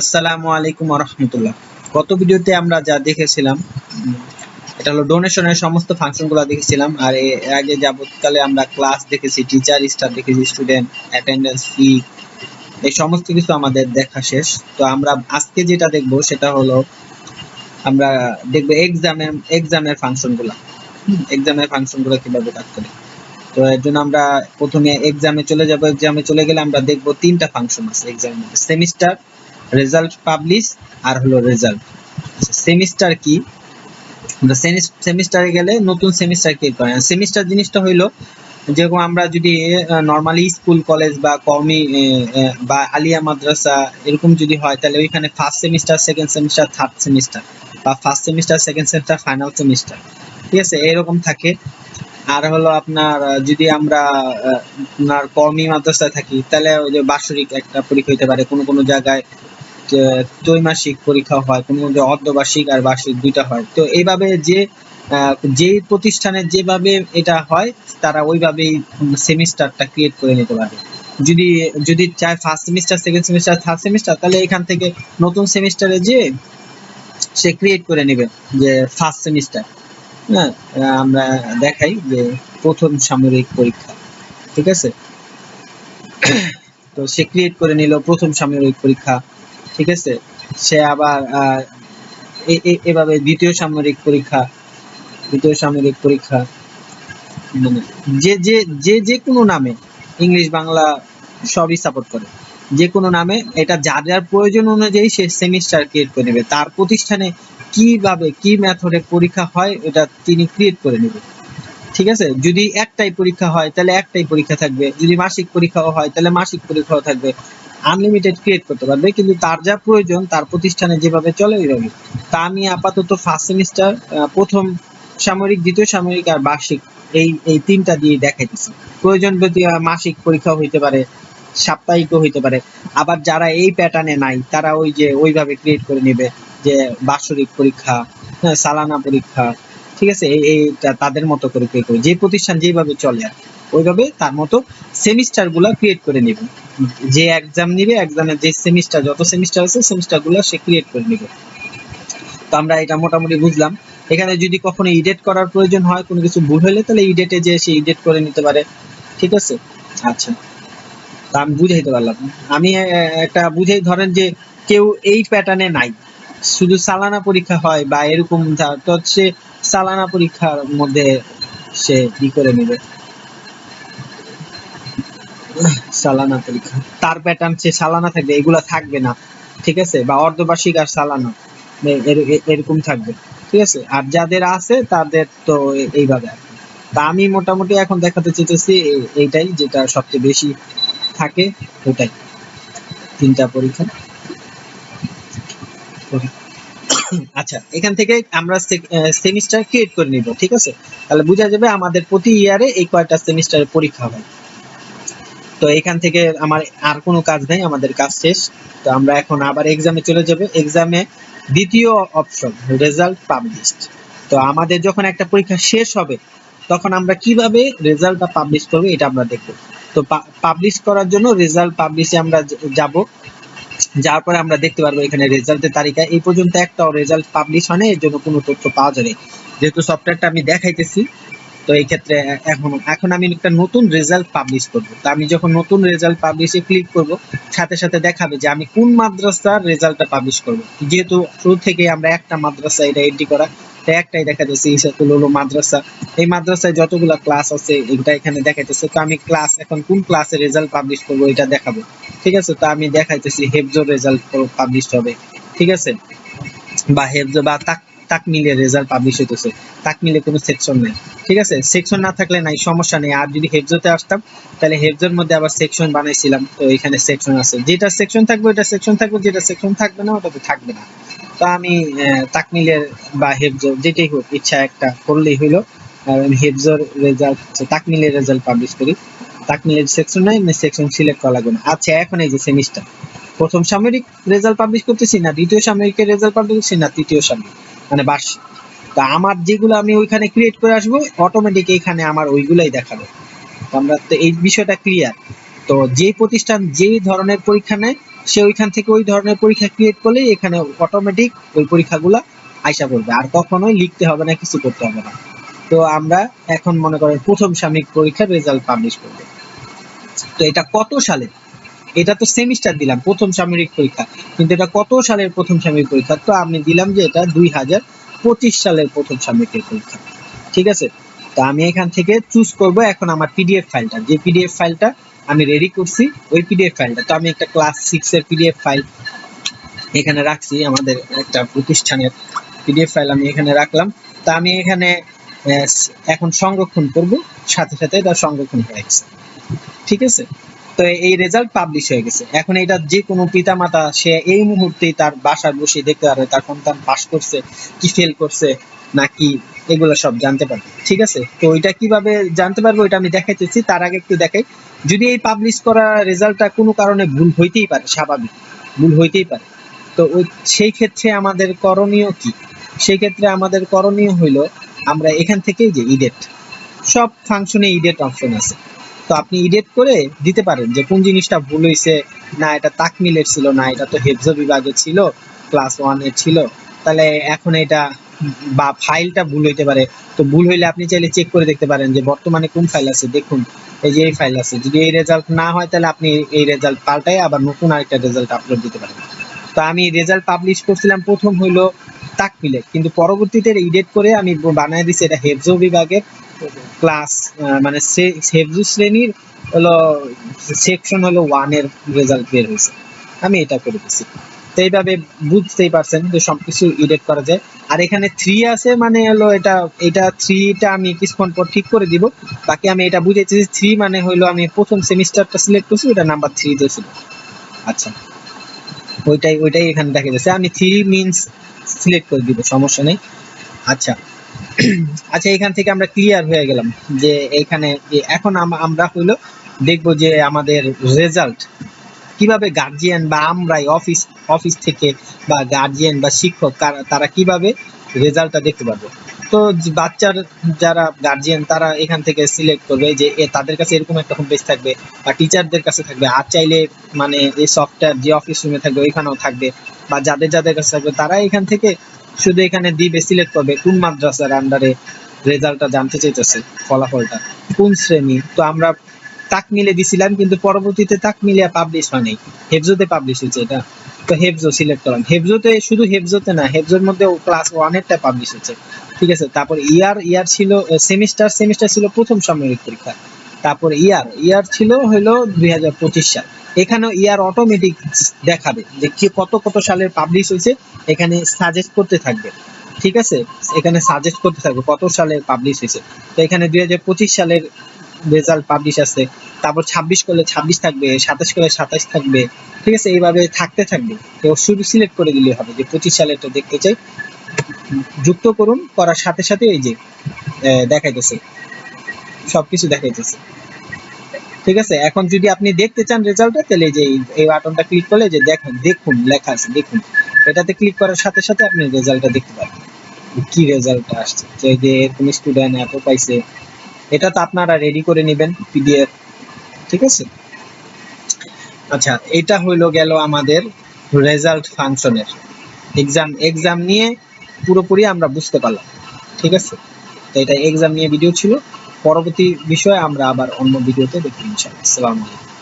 আসসালামু আলাইকুম ওয়া রাহমাতুল্লাহ। গত ভিডিওতে আমরা যা দেখেছিলাম এটা হলো ডোনেশনের সমস্ত ফাংশনগুলো দেখেছিলাম, আর এর আগে যাবতকালে আমরা ক্লাস দেখেছি, টিচার স্টাফ দেখেছি, স্টুডেন্ট অ্যাটেন্ডেন্স ফি, এই সমস্ত কিছু আমাদের দেখা শেষ। তো আমরা আজকে যেটা দেখব সেটা হলো আমরা দেখব এক্সামের ফাংশনগুলো। এক্সামের ফাংশনগুলো কিভাবে কাজ করে। তো এর জন্য আমরা প্রথমে এক্সামে চলে যাব। এক্সামে চলে গেলে আমরা দেখব তিনটা ফাংশন আছে এক্সামের মধ্যে: সেমিস্টার, রেজাল্ট পাবলিশ, আর হলো রেজাল্ট। সেমিস্টার কি? আমরা সেমিস্টারে গেলে নতুন সেমিস্টার ক্রিয়েট করেন। সেমিস্টার জিনিসটা হইলো যেরকম আমরা যদি নর্মালি স্কুল কলেজ বা কওমি বা আলিয়া মাদ্রাসা এরকম যদি হয়, তাহলে ওইখানে first semester, second semester, third semester, বা first semester, second semester, final semester, ঠিক আছে, এরকম থাকে। আর হলো আপনার যদি আমরা আপনার কওমি মাদ্রাসায় থাকি, তাহলে ওই যে বার্ষিক একটা পরীক্ষা হতে পারে, কোনো কোনো জায়গায় ত্রৈমাসিক পরীক্ষা হয়, কোনো অর্ধবার্ষিক আর বার্ষিক দুইটা হয়। তো এইভাবে যে প্রতিষ্ঠানে যেভাবে এটা হয়, তারা ওইভাবেই সেমিস্টারটা ক্রিয়েট করে নিতে পারে। যদি যদি চায় first semester, second semester, third semester, তাহলে এখান থেকে নতুন সেমিস্টারে যে সে ক্রিয়েট করে নেবে যে ফার্স্ট সেমিস্টার। হ্যাঁ, আমরা দেখাই যে প্রথম সাময়িক পরীক্ষা, ঠিক আছে। তো সে ক্রিয়েট করে নিল প্রথম সাময়িক পরীক্ষা, ঠিক আছে। সে আবার এভাবে দ্বিতীয় সামরিক পরীক্ষা, মানে যে যে যে যে কোনো নামে, ইংলিশ বাংলা সবই সাপোর্ট করে, যে কোনো নামে এটা যার যার প্রয়োজন অনুযায়ী সে সেমিস্টার ক্রিয়েট করে নেবে। তার প্রতিষ্ঠানে কিভাবে কি মেথডে পরীক্ষা হয় এটা তিনি ক্রিয়েট করে নেবে, ঠিক আছে। যদি একটাই পরীক্ষা হয় তাহলে একটাই পরীক্ষা থাকবে, যদি মাসিক পরীক্ষাও হয় তাহলে মাসিক পরীক্ষাও থাকবে। আনলিমিটেড ক্রিয়েট করতে পারবে, কিন্তু তার যা প্রয়োজন তার প্রতিষ্ঠানে যেভাবে চলে ওইভাবে। তা আমি আপাতত ফার্স্ট সেমিস্টার, প্রথম সাময়িক, দ্বিতীয় সাময়িক আর বার্ষিক, এই তিনটা দিয়ে দেখাইতেছি। প্রয়োজন যদি মাসিক পরীক্ষাও হইতে পারে, সাপ্তাহিকও হইতে পারে। আবার যারা এই প্যাটার্নে নাই তারা ওই যে ওইভাবে ক্রিয়েট করে নেবে যে বার্ষিক পরীক্ষা, সালানা পরীক্ষা, ঠিক আছে। এইটা তাদের মতো করে ক্রিয়েট করে, যে প্রতিষ্ঠান যেভাবে চলে আর ওইভাবে তার মতো সেমিস্টার গুলা ক্রিয়েট করে নেবে। যে এক্সাম নিবে, এক্সামের যে সেমিস্টার, যত সেমিস্টার আছে সেমিস্টার গুলো সে ক্রিয়েট করে নেবে। তো আমরা এটা মোটামুটি বুঝলাম। এখানে যদি কখনো এডিট করার প্রয়োজন হয়, কোনো কিছু ভুল হলে, তাহলে এডিটে যে সে এডিট করে নিতে পারে, ঠিক আছে। আচ্ছা, তা আমি বুঝাইতে পারলাম। আমি একটা বুঝাই, ধরেন যে কেউ এই প্যাটার্নে নাই, শুধু সালানা পরীক্ষা হয় বা এরকম, তো সে সালানা পরীক্ষার মধ্যে সে ই করে নেবে, সালানা পরীক্ষা তার প্যাটার্ন সে সালানা থাকবে, এগুলা থাকবে না, ঠিক আছে। বা অর্ধবার্ষিক আর সালানা এরকম থাকবে, ঠিক আছে। আর যাদের আছে তাদের তো এইভাবে। তা আমি মোটামুটি এখন দেখাতে চেয়েছি এইটাই, যেটা সবচেয়ে বেশি থাকে ওটাই, তিনটা পরীক্ষা। আচ্ছা, এখান থেকে আমরা সেমিস্টার ক্রিয়েট করে নিব, ঠিক আছে। তাহলে বোঝা যাবে আমাদের প্রতি ইয়ারে এই কয়টা সেমিস্টারের পরীক্ষা হয়। তো এখান থেকে আমার আর কোনো কাজ নাই, আমাদের কাজ শেষ। তো আমরা এখন আবার এক্সামে চলে যাব। এক্সামে দ্বিতীয় অপশন রেজাল্ট পাবলিশড। তো আমাদের যখন একটা পরীক্ষা শেষ হবে তখন আমরা কিভাবে রেজাল্টটা পাবলিশ করব এটা আমরা দেখব। তো পাবলিশ করার জন্য রেজাল্ট পাবলিশে আমরা যাব। যাওয়ার পরে আমরা দেখতে পারবো এখানে রেজাল্টের তালিকা। এই পর্যন্ত একটাও রেজাল্ট পাবলিশ হয় না, এর জন্য কোনো তথ্য পাওয়া যায়নি, যেহেতু সফটওয়্যারটা আমি দেখাইতেছি। তো এই ক্ষেত্রে এখন আমি একটা নতুন রেজাল্ট পাবলিশ করব। তো আমি যখন নতুন রেজাল্ট পাবলিশে ক্লিক করব, সাথে সাথে দেখাবে যে আমি কোন মাদ্রাসার রেজাল্টটা পাবলিশ করব। যেহেতু শুরু থেকে আমরা একটা মাদ্রাসা এটা এন্ট্রি করা, তাই একটাই দেখা যাচ্ছে ইসাকুল উলুম মাদ্রাসা। এই মাদ্রাসায় যতগুলো ক্লাস আছে এটা এখানে দেখাইতেছে। তো আমি ক্লাস এখন কোন ক্লাসের রেজাল্ট পাবলিশ করব এটা দেখাবো, ঠিক আছে। তো আমি দেখাইতেছি হেফজোর রেজাল্ট পাবলিশ হবে, ঠিক আছে, বা হেফজ বা তাকমিলের রেজাল্ট পাবলিশ হইতেছে। তাকমিলে কোনো সেকশন নেই, ঠিক আছে। সেকশন না থাকলে নাই, সমস্যা নেই। আর যদি হেফজতে আসতাম তাহলে হেফজের মধ্যে আবার সেকশন বানাইছিলাম, তো এখানে সেকশন আছে, যেটা সেকশন থাকবে ওটা সেকশন থাকবে, যেটা সেকশন থাকবে না ওটা তো থাকবে না। তো আমি তাকমিলের বা হেফজ যেটাই হোক, ইচ্ছা একটা করলেই হইলো। হেফজর রেজাল্ট, তাকমিলের রেজাল্ট পাবলিশ করি। তাকমিলের সেকশন নাই, সেকশন সিলেক্ট করা লাগবে না। আচ্ছা, এখন এই যে সেমিস্টার, প্রথম সাময়িক রেজাল্ট পাবলিশ করতেছি না দ্বিতীয় সাময়িকের রেজাল্ট পাবলিশ করছি না তৃতীয় সাময়িক, মানে বার্ষিক। তা আমার যেগুলো আমি ওইখানে ক্রিয়েট করে আসবো, অটোমেটিক এখানে আমার ওইগুলাই দেখাবে। তো আমরা তো এই বিষয়টা ক্লিয়ার। তো যে প্রতিষ্ঠান যেই ধরনের পরীক্ষা নেয় সে ওইখান থেকে ওই ধরনের পরীক্ষা ক্রিয়েট করলে এখানে অটোমেটিক ওই পরীক্ষাগুলো আইসা পড়বে, আর কখনোই লিখতে হবে না, কিছু করতে হবে না। তো আমরা এখন মনে করেন প্রথম সাময়িক পরীক্ষার রেজাল্ট পাবলিশ করব। তো এটা কত সালে, এটা তো সেমিস্টার দিলাম প্রথম সাময়িক পরীক্ষা, কিন্তু এটা কত সালের প্রথম সাময়িক পরীক্ষা, তো আমি দিলাম যে এটা 2025 সালের প্রথম সাময়িকের পরীক্ষা। ঠিক আছে, তো আমি এখান থেকে চুজ করব এখন আমার পিডিএফ ফাইলটা, যে পিডিএফ ফাইলটা আমি রেডি করছি ওই পিডিএফ ফাইলটা। তো আমি একটা ক্লাস 6 এর পিডিএফ ফাইল এখানে রাখছি, আমাদের একটা প্রতিষ্ঠানের পিডিএফ ফাইল আমি এখানে রাখলাম। তো আমি এখানে এখন সংরক্ষণ করব, সাথে সাথে এটা সংরক্ষণ হয়ে গেছে। ঠিক আছে, তো এই রেজাল্ট পাবলিশ হয়ে গেছে। এখন এটা যে কোনো পিতামাতা সে এই মুহূর্তেই তার বাসায় বসে দেখতে পারবে তার সন্তান পাস করছে কি ফেল করছে নাকি, এগুলো সব জানতে পারবে। ঠিক আছে, তো ওইটা কিভাবে জানতে পারবো ওইটা আমি দেখাইতেছি। তার আগে একটু দেখাই, যদি এই পাবলিশ করা রেজাল্টটা কোনো কারণে ভুল হইতেই পারে, স্বাভাবিক ভুল হইতেই পারে, তো ওই সেই ক্ষেত্রে আমাদের করণীয় কি? সেই ক্ষেত্রে আমাদের করণীয় হইলো আমরা এখান থেকেই যে ইডেট, সব ফাংশনে ইডেট অপশন আছে, তো আপনি ইডিট করে দিতে পারেন যে কোন জিনিসটা ভুল হয়েছে, না এটা তাকমিলের ছিল, না এটা তো হেফজ বিভাগের ছিল, ক্লাস 1 এর ছিল, তাহলে এখন এটা বা ফাইলটা ভুল হইতে পারে। তো ভুল হইলে আপনি চাইলে চেক করে দেখতে পারেন যে বর্তমানে কোন ফাইল আছে, দেখুন এই যে এই ফাইল আছে, যদি এই রেজাল্ট না হয় তাহলে আপনি এই রেজাল্ট পাল্টাই আবার নতুন আরেকটা রেজাল্ট আপলোড দিতে পারেন। তো আমি রেজাল্ট পাবলিশ করছিলাম প্রথম হইলো তাকমিলে, কিন্তু পরবর্তীতে এডিট করে আমি বানায় দিছি এটা হেফজ বিভাগের ক্লাস, মানে হেফজ শ্রেণীর হলো সেকশন হলো 1 এর রেজাল্ট বের হয়েছে, আমি এটা করে দিছি। তো এইভাবে বুঝতেই পারছেন যে সবকিছু এডিট করা যায়। আর এখানে 3 আছে মানে হলো এটা 3টা আমি কিছুক্ষণ পর ঠিক করে দিব। বাকি আমি এটা বুঝেছি 3 মানে হলো আমি প্রথম সেমিস্টারটা সিলেক্ট করছি, ওটা নাম্বার 3 তে ছিল। আচ্ছা, ওইটাই এখানে দেখা যাচ্ছে, আমি 3 মিন্স সিলেক্ট করে দিব, সমস্যা নেই। আচ্ছা আচ্ছা, এখান থেকে আমরা ক্লিয়ার হয়ে গেলাম যে এখানে এখন আমরা হইলো দেখবো যে আমাদের রেজাল্ট কিভাবে গার্জিয়ান বা আমরাই অফিস থেকে বা গার্জিয়ান বা শিক্ষক তারা কিভাবে রেজাল্টটা দেখতে পারবো। তো বাচ্চার যারা গার্জিয়ান তারা এখান থেকে সিলেক্ট করবে যে তাদের কাছে এরকম একটা হোম পেজ থাকবে বা টিচারদের কাছে থাকবে, আর চাইলে মানে এই সফটওয়্যার যে অফিস রুমে থাকবে ওইখানেও থাকবে, বা যাদের কাছে থাকবে তারা এখান থেকে শুধু এখানে দিবে, সিলেক্ট করবে কোন মাদ্রাসার আন্ডারে রেজাল্টটা জানতে চাইতেছে, ফলাফলটা কোন শ্রেণী। তো আমরা তাকমিলে দিছিলাম, কিন্তু পরবর্তীতে তাকমিলিয়া পাবলিশ হয়নি, হেফজোতে পাবলিশ হয়েছে এটা। তো হেফজো সিলেক্ট করলাম, হেফজোতে শুধু হেফজোতে না, হেফজোর মধ্যে ক্লাস 1 এরটা পাবলিশ হয়েছে। ঠিক আছে, তারপর ইয়ার ছিল সেমিস্টার ছিল প্রথম সাময়িক পরীক্ষা। তারপর ইয়ার ছিল হলো 2025 সাল। এখানেও ইয়ার অটোমেটিক দেখাবে যে কি কত সালের পাবলিশ হয়েছে, এখানে সাজেস্ট করতে থাকবে। ঠিক আছে, এখানে সাজেস্ট করতে থাকবে কত সালে পাবলিশ হয়েছে। তো এখানে 2025 সালের রেজাল্ট পাবলিশ আছে, তারপর 26 করলে 26 থাকবে, 27 করলে 27 থাকবে। ঠিক আছে, এইভাবে থাকতে থাকবে। তো শুধু সিলেক্ট করে দিলে হবে যে 25 সালেরটা দেখতে চাই, যুক্ত করুন, করার সাথে সাথে এই যে দেখাইতেছে, সবকিছু দেখাইতেছে। ঠিক আছে, এখন যদি আপনি দেখতে চান রেজাল্টটা, তাহলে যে এই বাটনটা ক্লিক করলে যে দেখুন লেখা আছে, দেখুন, এটাতে ক্লিক করার সাথে সাথে আপনি রেজাল্টটা দেখতে পাবেন কি রেজাল্টটা আসছে, যে এরকম স্টুডেন্ট এত পাইছে। এটা তো আপনারা রেডি করে নেবেন পিডিএফ। ঠিক আছে, আচ্ছা, এটা হইলো গেল আমাদের রেজাল্ট ফাংশনের এক্সাম নিয়ে পুরোপুরি আমরা বুঝতে পারলাম। ঠিক আছে, তো এটা এক্সাম নিয়ে ভিডিও ছিল, পরবর্তী বিষয়ে আমরা আবার অন্য ভিডিওতে দেখব ইনশাআল্লাহ। আসসালামু আলাইকুম।